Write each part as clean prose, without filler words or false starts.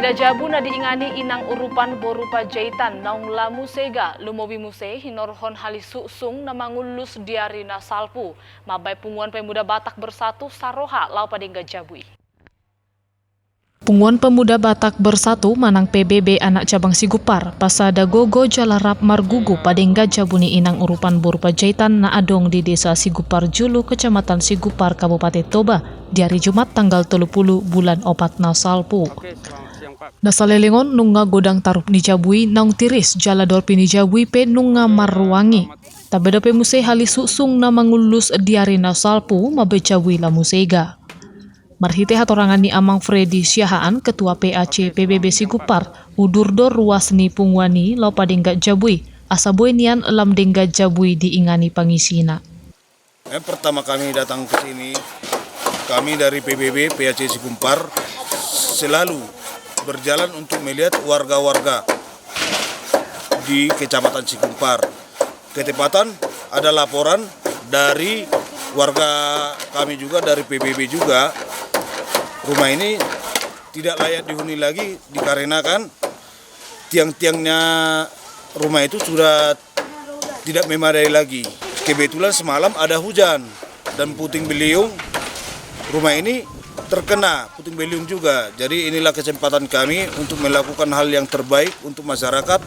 Ida jabu na diingani inang urupan borupa jaitan naung lamu sega lumobi muse hinorhon halisuksung na mangulus diari na salpu. Mabay Punguan Pemuda Batak Bersatu Saroha lau padingga jabui. Punguan Pemuda Batak Bersatu Manang PBB anak cabang Sigupar pasada gogo jalarap margugu padingga jabuni inang urupan borupa jaitan na adong di desa Sigupar Julu kecamatan Sigupar Kabupaten Toba di hari Jumat tanggal 30 bulan opat na salpu. Nasalelingon nunga godang tarup ni jabui naung tiris jala dorpi ni jabui pe nunga marruangi. Tabeda pe muse halisuksung na mangulus diari na salpu mabe jabui la musega. Marhite hatorangan ni Amang Freddy Syahaan, Ketua PAC PBB Sigupar, udurdor ruas ni Punguani lau padingga jabui, asabui nian lam dengga jabui diingani pangisina. Pertama kami datang ke sini, kami dari PBB PAC Sigupar selalu berjalan untuk melihat warga-warga di Kecamatan Sigupar. Ketepatan ada laporan dari warga kami juga, dari PBB juga, rumah ini tidak layak dihuni lagi dikarenakan tiang-tiangnya rumah itu sudah tidak memadai lagi. Kebetulan semalam ada hujan dan puting beliung, rumah ini terkena puting beliung juga. Jadi inilah kesempatan kami untuk melakukan hal yang terbaik untuk masyarakat.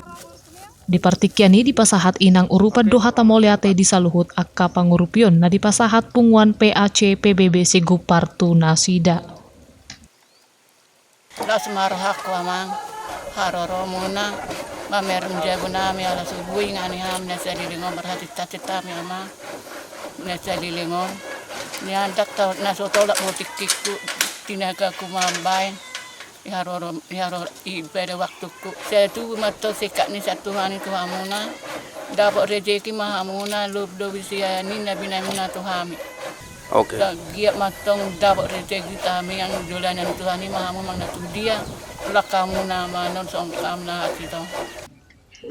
Di partikiani di pasahat inang urupan dohata moleate di saluhut akka pangurupion na di pasahat Punguan PAC PBB Sigupar tu nasida. Las marhak wamang haroro muna mamerum jabuna mi ala subui ngani ham nasa dilingom berhati tata mi ama nasa dilingom ni andak tau naso tolak motikku tinaga kumambay haroro ibadah waktuku saya tu mato sekat ni satu hari tu hamuna dapat rezeki mahamuna lub do bisia ni nabi namina tu hami. Oke. Giat matong dapat rezeki kami yang dolanan Tuhan ini mahamu mana tu dia lah kamu nama non song kamu na hati tau.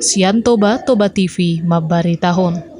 Sian Toba TV Mabari Tahun.